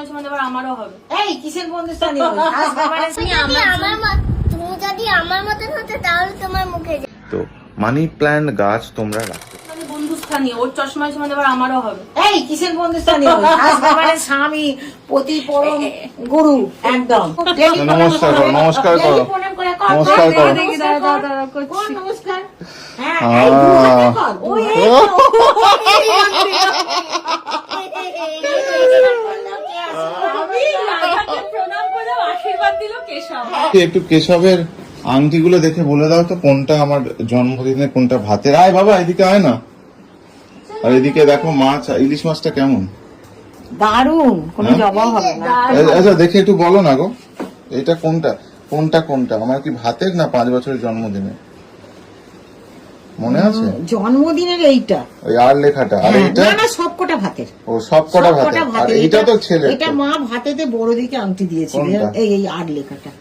সময় সময় এবার আমারও হবে। এই কিসের বন্ধুস্থানী তুমি যদি আমার মতন হতে তাহলে তোমার মুখে তো মানি প্ল্যান্ট গাছ তোমরা রাখতে মানে বন্ধুস্থানী, ওর চশমায় সময় এবার আমারও হবে। এই কিসের বন্ধুস্থানী স্বামী পতি পরম গুরু একদম। নমস্কার করো, নমস্কার করো, নমস্কার করো। নমস্কার। প্রণাম করে আশীর্বাদ দিল কেশব। একটু কেশবের আংটিগুলো দেখে বলে দাও তো কোনটা আমার জন্মদিনে, কোনটা ভাতের। আয় বাবা এদিকে আয় না। আর এদিকে দেখো মাছ, ইলিশ মাছটা কেমন দারুন, কোনো জবাব হবে না। আচ্ছা দেখে একটু বলো না গো, এটা কোনটা কোনটা কোনটা আমার কি ভাতের না 5 বছরের জন্মদিনে মনে আছে? জন্মদিনের এইটা ওই আর লেখাটা, আর এইটা না সবকটা ভাতের। ও সবকটা ভাতের, আর এইটা তো ছেলে। এটা মা ভাতেতে বড় দিকে আংটি দিয়েছিল, এই আর লেখাটা।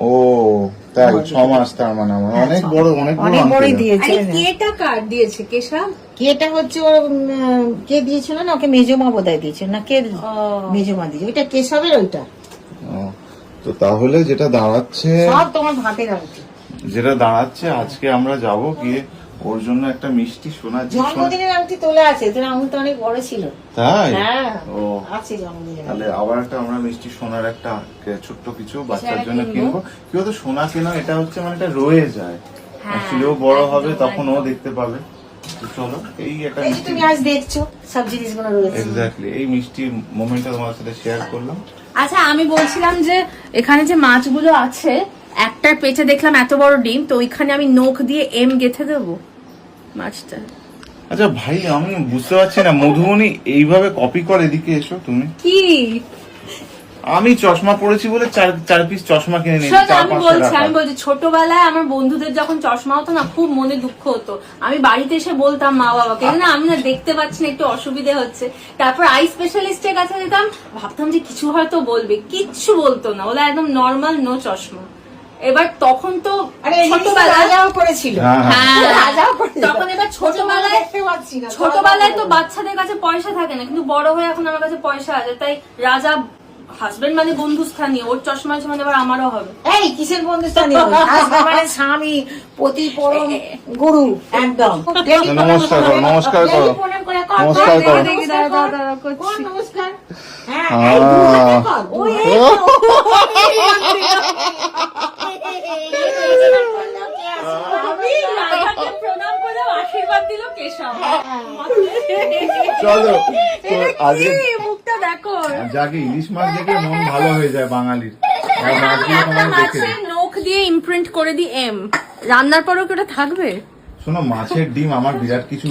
ও তাই 6 মাস, তার মানে আমার অনেক বড়, অনেক বড় দিয়েছে। কেটা কার দিয়েছে কেশব? কেটা হচ্ছে ওর কে দিয়েছিল না, ওকে মেজমা বোধহয় দিয়েছে না, কে মেজমা দিয়েছে, ওইটা কেশবের ওইটা। তো তাহলে যেটা দাঁড়াচ্ছে, সব তোমার ভাতের আংটি। যেটা দাঁড়াচ্ছে আজকে আমরা যাব গিয়ে ওর জন্য একটা মিষ্টি সোনা, জন্মদিনের আংটি তোলা আছে, তোর আঙুল তো অনেক বড় ছিল। তাই? হ্যাঁ ও আছে জন্মদিনের। তাহলে আবার একটা আমরা মিষ্টি সোনার একটা ছোট্ট কিছু বাচ্চার জন্য কিনবো। কি হতো সোনা কেনা, এটা হচ্ছে মানে এটা রয়ে যায়, আসলে ও বড় হবে তখন ও দেখতে পাবে। তো চলো এই একটা এই যে তুমি আজ দেখছো সব জিনিসগুলো রয়েছে। এক্স্যাক্টলি এই মিষ্টি মোমেন্টটা তোমার সাথে শেয়ার করলাম। আচ্ছা আমি বলছিলাম যে এখানে যে মাছগুলো আছে, একটার পেটে দেখলাম এত বড় ডিম, তো ওইখানে আমি নখ দিয়ে এম গেঁথে দেবো মাছটা। আচ্ছা ভাই আমি বুঝতে পারছি না, মধুবনী এইভাবে কপি করে। এদিকে এসো তুমি। কি আমি চশমা পড়েছি বলে চার পিস চশমা কিনে নিয়েছি। আমি বলছি ছোটবেলায় আমার বন্ধুদের যখন চশমা হতো না, খুব মনে দুঃখ হতো। আমি বাড়িতে এসে বলতাম মা বাবাকে না আমি না দেখতে পাচ্ছি না, একটু অসুবিধে হচ্ছে। তারপর আই স্পেশালিস্টের কাছে যেতাম, ভাবতাম যে কিছু হয়তো বলবে, কিচ্ছু বলতো না, ওরা একদম নর্মাল নো চশমা। এবার তখন তো ছোটবেলায় করেছিল, তখন এবার ছোটবেলায় তো বাচ্চাদের কাছে পয়সা থাকে না, কিন্তু বড় হয়ে এখন আমার কাছে পয়সা আছে, তাই রাজা হাজবেন্ড মানে বন্ধুস্থানীয়, ওর চশমায় সময় এবার আমারও হবে। এই কিসের বন্ধুস্থানী স্বামী পতি পরম গুরু একদম। নমস্কার করো, নমস্কার করো, নমস্কার করো। নমস্কার। প্রণাম করে আশীর্বাদ দিল কেশব। চলো তো আজকে মুখটা দেখো, যাকে ইলিশ মাছ দেখে মন ভালো হয়ে যায় বাঙালির। মাছের নখ দিয়ে ইমপ্রিন্ট করে দি এম। রান্নার পরেও কি ওটা থাকবে? শোনো মাছের ডিম আমার বিরাট কিছু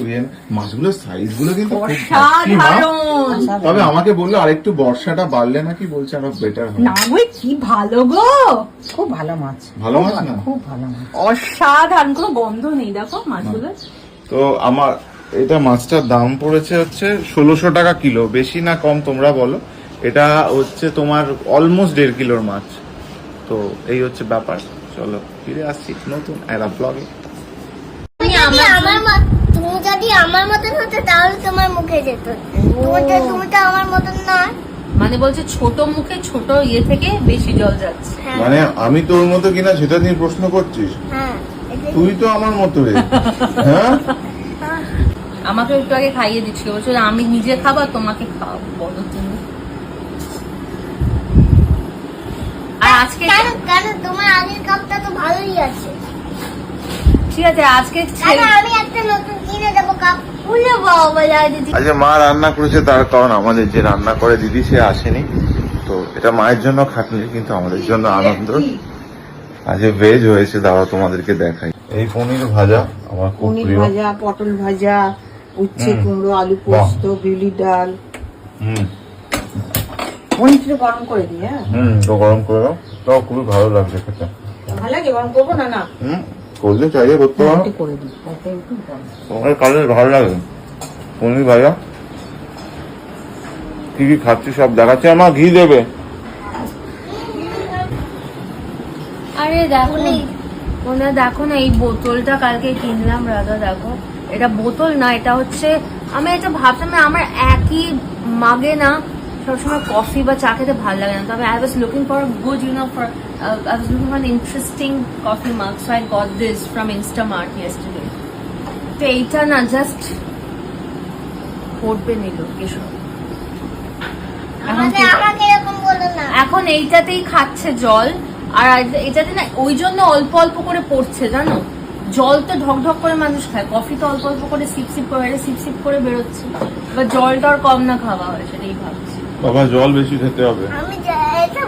মাছগুলোর সাইজ গুলো কিন্তু খুব অসাধারণ। তবে আমাকে বললো আরেকটু বর্ষাটা বাড়লে নাকি বলছে আরো বেটার হবে। না গো কি ভালো গো, খুব ভালো মাছ, ভালো মাছ না, খুব ভালো মাছ, অসাধারণ, কোনো গন্ধ নেই দেখো মাছগুলো। তো আমার এটা মাছটার দাম পড়েছে হচ্ছে 1600 টাকা কিলো। বেশি না কম তোমরা বলো? এটা হচ্ছে তোমার অলমোস্ট 1.5 কিলোর মাছ। তো এই হচ্ছে ব্যাপার। চলো ফিরে আসছি নতুন একটা ব্লগে। তুমি যদি আমার মতন হতে তাহলে তোমার মুখে যেত। তুমি তো আমার মতন নয়। মানে বলছে ছোট মুখে ছোট ইয়ে থেকে বেশি জল যাচ্ছে। মানে আমি তোর মতো কিনা সেটা নিয়ে প্রশ্ন করছিস? হ্যাঁ তুই তো আমার মতো রে। হ্যাঁ আমাকে একটু আগে খাইয়ে দিচ্ছিল, বলছো আমি নিজে খাবো তোমাকে খাওয়াবো, বলো তুমি। আর আজকে কেন তোমার আগের কাপটা তো ভালোই আছে। ঠিক আছে আজকে আমি একটা নতুন কিনে দেবো কাপ। ভুলে বাবা দিদি। আজকে মা রান্না করেছে, তার কারণ আমাদের যে রান্না করে দিদি সে আসেনি। তো এটা মায়ের জন্য খাটনি, কিন্তু আমাদের জন্য আনন্দ। আজকে ভেজ হয়েছে, দাঁড়াও তোমাদেরকে দেখাই। এই পনির ভাজা আমার খুব প্রিয়, ভাজা, পটল ভাজা, উচ্ছে কুমড়ো, আলু পোস্ত, বিউলির ডাল। পনিরটা গরম করে দিই। হ্যাঁ তো গরম করে দাও, তাও খুবই ভালো লাগছে খেতে। ভালো লাগে, গরম করবো না? না করলে চাইলে করতে পারো, করে দিই। তোমার কালে ভালো লাগে। পনির ভাজা কি কি খাচ্ছি সব দেখাচ্ছি। আমার ঘি দেবে। আরে দেখো না এই বোতলটা কালকে কিনলাম রাজা, দেখো এটা বোতল না, এটা হচ্ছে আমি এটা ভাবছিলাম আমার একই মাগে না সবসময় কফি বা চা খেতে ভালো লাগে না, তবে I was looking for good I was looking for interesting coffee mug, so I got this from Instamart yesterday. তো এইটা না জাস্ট পড়বে নিল কেশব, আমাকে এরকম বলো না। এখন এইটাতেই খাচ্ছে জল, আর এটাতে না ওই জন্য অল্প অল্প করে পড়ছে জানো। জল তো ঢক ঢক করে মানুষ খায়, কফি তো অল্প অল্প করে সিপ সিপ করে সিপ সিপ করে বেরোচ্ছে, এবার জলটা আর কম না খাওয়া হয় সেটাই ভাবছি। বাবা জল বেশি খেতে হবে। আমি এটা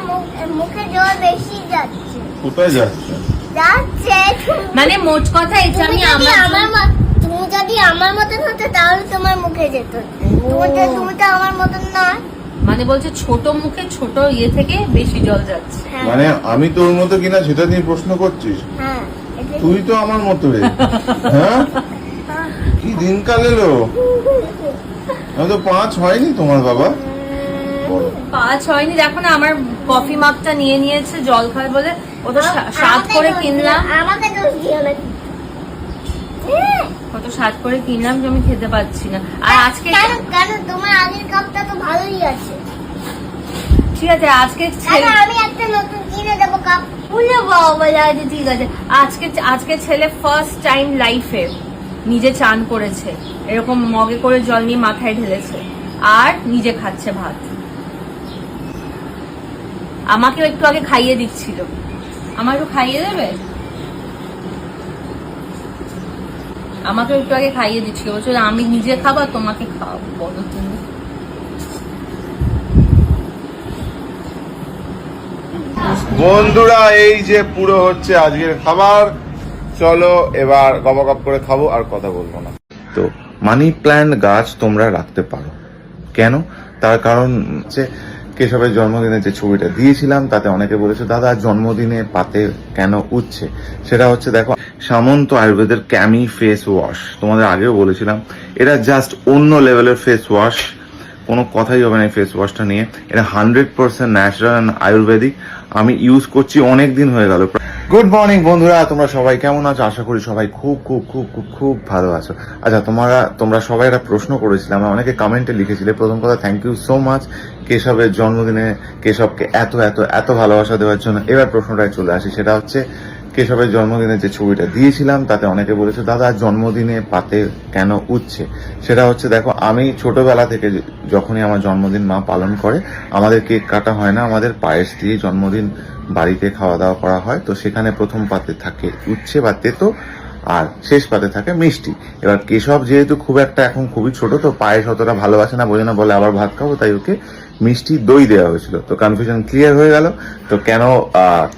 মুখে জল বেশি যাচ্ছে। কোথায় যাচ্ছে? মানে মোট কথা এটা আমি তুমি যদি আমার মতন হতো তাহলে তোমার মুখে যেত, তুমি তো আমার মতন নয়। মানে বলছে ছোট মুখে ছোট ইয়ে থেকে বেশি জল যাচ্ছে। মানে আমি তোর মতো কিনা সেটা নিয়ে প্রশ্ন করছিস? হ্যাঁ, তুই তো আমার মতো রে। হ্যাঁ, কি দিনকাল এলো। আমি তো 5 হয়নি তোমার বাবা। 5 হয়নি, দেখো না আমার কফি মাপটা নিয়ে নিয়েছে জল খায় বলে, ও তো 7 করে কিনলাম। আমাকে দোষ দিও না। কত 7 করে কিনলাম যে আমি খেতে পাচ্ছি না। আর আজকে কেন তোমার আগের কাপটা তো ভালোই আছে। ঠিক আছে, আজকে আমি একটা নতুন কিনে দেবো কাপ। ঠিক আছে, আজকে ছেলে ফার্স্ট টাইম লাইফে নিজে চান করেছে, এরকম মগে করে জল নিয়ে মাথায় ঢেলেছে আর নিজে খাচ্ছে ভাত। আমাকেও একটু আগে খাইয়ে দিচ্ছিল, আমাকে খাইয়ে দেবে? আমাকে একটু আগে খাইয়ে দিচ্ছিল, বলছিল আমি নিজে খাবো তোমাকে খাওয়াবো। বলো তুমি। বন্ধুরা এই যে পুরো হচ্ছে আজকের খাবার, চলো এবার গপ করে খাবো আর কথা বলবো না। তো মানি প্ল্যান্ট গাছ তোমরা রাখতে পারো, কেন? তার কারণ হচ্ছে কেশবের জন্মদিনে যে ছবিটা দিয়েছিলাম তাতে অনেকে বলেছে দাদা জন্মদিনে পাতে কেন উঠছে। সেটা হচ্ছে দেখো সামন্ত আয়ুর্বেদের ক্যামি ফেস ওয়াশ, তোমাদের আগেও বলেছিলাম এটা জাস্ট অন্য লেভেলের ফেস ওয়াশ, কোনো কথাই হবে না এই ফেস ওয়াশটা নিয়ে। এটা 100% ন্যাচারাল অ্যান্ড আয়ুর্বেদিক। আমি ইউজ করছি অনেক দিন হয়ে গেল। গুড মর্নিং বন্ধুরা, তোমরা সবাই কেমন আছো? আশা করি সবাই খুব খুব খুব খুব খুব ভালো আছো। আচ্ছা, তোমরা সবাই একটা প্রশ্ন করেছিলে, অনেকে কমেন্টে লিখেছিলে। প্রথম কথা থ্যাংক ইউ সো মাচ কেশবের জন্মদিনে কেশবকে এত এত এত ভালোবাসা দেওয়ার জন্য। এবার প্রশ্নটায় চলে আসি, সেটা হচ্ছে কেশবের জন্মদিনে যে ছবিটা দিয়েছিলাম তাতে অনেকে বলেছে দাদা জন্মদিনে পাতে কেন উঠছে। সেটা হচ্ছে দেখো আমি ছোটবেলা থেকে যখনই আমার জন্মদিন মা পালন করে, আমাদের কেক কাটা হয় না, আমাদের পায়েস দিয়ে জন্মদিন বাড়িতে খাওয়া দাওয়া করা হয়। তো সেখানে প্রথম পাতে থাকে উচ্ছে বা তেতো, আর শেষ পাতে থাকে মিষ্টি। এবার কেশব যেহেতু খুব একটা এখন খুবই ছোট, তো পায়েস অতটা ভালোবাসে না, বোঝে না, বলে আবার ভাত খাবো, তাই ওকে মিষ্টি দই দেওয়া হয়েছিল। তো কনফিউশন ক্লিয়ার হয়ে গেল। তো কেন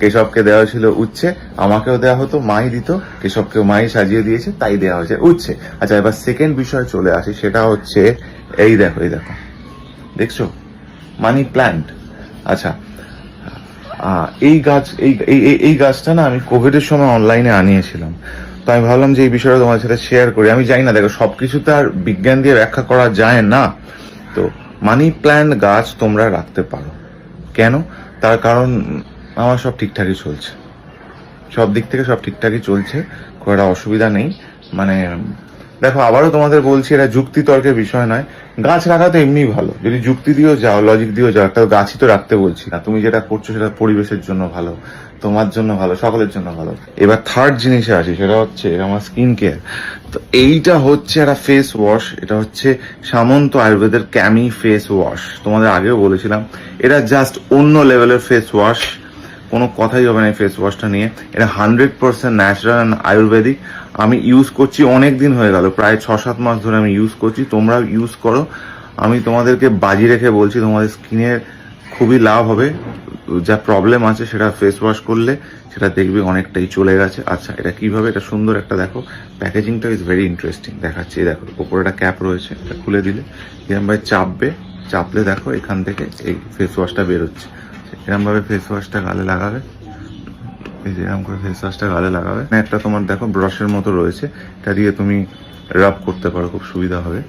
কেশবকে দেওয়া হয়েছিল উচ্ছে, আমাকেও দেওয়া হতো, মাই দিত, কেশবকেও মাই সাজিয়ে দিয়েছে, তাই দেওয়া হয়েছে উচ্ছে। আচ্ছা, এবার সেকেন্ড বিষয়ে চলে আসি, সেটা হচ্ছে এই দেখো দেখছো মানি প্ল্যান্ট। আচ্ছা, এই গাছ এই গাছটা না আমি কোভিডের সময় অনলাইনে আনিয়েছিলাম, তো আমি ভাবলাম যে এই বিষয়টা তোমার সাথে শেয়ার করি। আমি জানি না, দেখো সবকিছু তো আর বিজ্ঞান দিয়ে ব্যাখ্যা করা যায় না। তো মানি প্ল্যান্ট গাছ তোমরা রাখতে পারো, কেন? তার কারণ আমার সব ঠিকঠাকই চলছে, সব দিক থেকে সব ঠিকঠাকই চলছে, খুব একটা অসুবিধা নেই। মানে দেখো আবারও তোমাদের বলছি, এটা যুক্তি তর্কের বিষয় নয়। গাছ রাখা তো এমনি ভালো, যদি যুক্তি দিয়েও যাও, লজিক দিয়েও যাও, একটা গাছই তো রাখতে বলছি না। তুমি যেটা করছো সেটা পরিবেশের জন্য ভালো, তোমার জন্য ভালো, সকলের জন্য ভালো। এবার থার্ড জিনিসে আসি, সেটা হচ্ছে আমার স্কিন কেয়ার। তো এইটা হচ্ছে একটা ফেস ওয়াশ, এটা হচ্ছে সামন্ত আয়ুর্বেদের ক্যামি ফেস ওয়াশ, তোমাদের আগেও বলেছিলাম এটা জাস্ট অন্য লেভেলের ফেস ওয়াশ, কোনো কথাই হবে না এই ফেস ওয়াশটা নিয়ে। এটা 100% ন্যাচারাল অ্যান্ড আয়ুর্বেদিক। আমি ইউজ করছি অনেক দিন হয়ে গেল, প্রায় 6-7 মাস ধরে আমি ইউজ করছি। তোমরাও ইউজ করো, আমি তোমাদেরকে বাজি রেখে বলছি তোমাদের স্কিনের খুবই লাভ হবে। যা প্রবলেম আছে সেটা ফেস ওয়াশ করলে সেটা দেখবে অনেকটাই চলে গেছে। আচ্ছা, এটা কিভাবে, এটা সুন্দর একটা দেখো প্যাকেজিংটা ইজ ভেরি ইন্টারেস্টিং। দেখাচ্ছি, দেখো উপরে একটা ক্যাপ রয়েছে, এটা খুলে দিলে এরকম ভাবে চাপলে দেখো এখান থেকে এই ফেস ওয়াশটা বেরোচ্ছে। এরকম ভাবে ফেস ওয়াশটা গালে লাগাবে, এই যে এরকম করে ফেস ওয়াশটা গালে লাগাবে। একটা তোমার দেখো ব্রাশের মতো রয়েছে, এটা দিয়ে তুমি রাব করতে পারো, খুব সুবিধা হবে।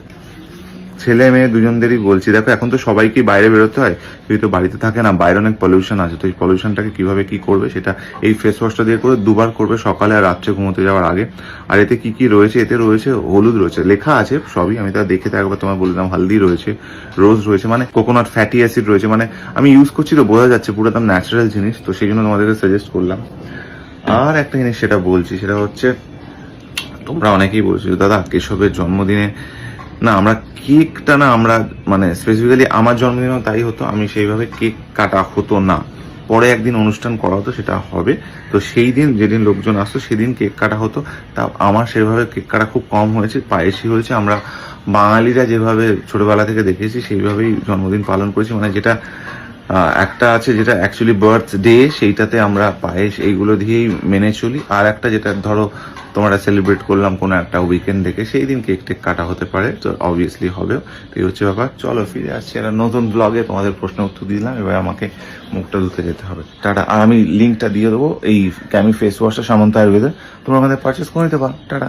ছেলে মেয়ে দুজনদেরই বলছি, দেখো এখন তো সবাইকে বাইরে বেরোতে হয়, কেউ তো বাড়িতে থাকে না, বাইরে অনেক পলিউশন আছে, তো এই পলিউশনটাকে কিভাবে কি করবে সেটা এই ফেস ওয়াশটা দিয়ে করে 2 বার করবে, সকালে আর রাত্রে ঘুমোতে যাওয়ার আগে। আর এতে কি কি রয়েছে, এতে রয়েছে হলুদ রয়েছে, লেখা আছে সবই, আমি তা দেখে তো একবার তোমায় বললাম, হলদি রয়েছে, রোজ রয়েছে, মানে কোকোনাট ফ্যাটি অ্যাসিড রয়েছে, মানে আমি ইউজ করছি তো বোঝা যাচ্ছে পুরো একদম ন্যাচারাল জিনিস, তো সেই জন্য তোমাদেরকে সাজেস্ট করলাম। আর একটা জিনিস সেটা বলছি, সেটা হচ্ছে তোমরা অনেকেই বলছো দাদা কেশবের জন্মদিনে না আমরা কেকটা না, আমরা মানে স্পেসিফিক্যালি আমার জন্মদিনেও তাই হতো, আমি সেইভাবে কেক কাটা হতো না, পরে একদিন অনুষ্ঠান করা হতো, সেটা হবে, তো সেই দিন যেদিন লোকজন আসতো সেদিন কেক কাটা হতো। তা আমার সেভাবে কেক কাটা খুব কম হয়েছে, পায়েসই হয়েছে। আমরা বাঙালিরা যেভাবে ছোটবেলা থেকে দেখেছি সেইভাবেই জন্মদিন পালন করেছি, মানে যেটা একটা আছে যেটা অ্যাকচুয়ালি বার্থডে, সেইটাতে আমরা পায়েস এইগুলো দিয়েই মেনে চলি, আর একটা যেটা ধরো তোমরা সেলিব্রেট করলাম কোনো একটা উইকেন্ড দেখে, সেই দিন কেক টেক কাটা হতে পারে, তো অবভিয়াসলি হবেও। এই হচ্ছে ব্যাপার। চলো ফিরে আসছি একটা নতুন ব্লগে, তোমাদের প্রশ্ন উত্তর দিলাম, এবার আমাকে মুখটা ধুতে যেতে হবে। টাটা। আর আমি লিঙ্কটা দিয়ে দেবো এই ক্যামি ফেস ওয়াশটা সামন্ত আয়ুর্বেদের, তোমরা আমাদের পারচেস করে নিতে পারো। টাটা।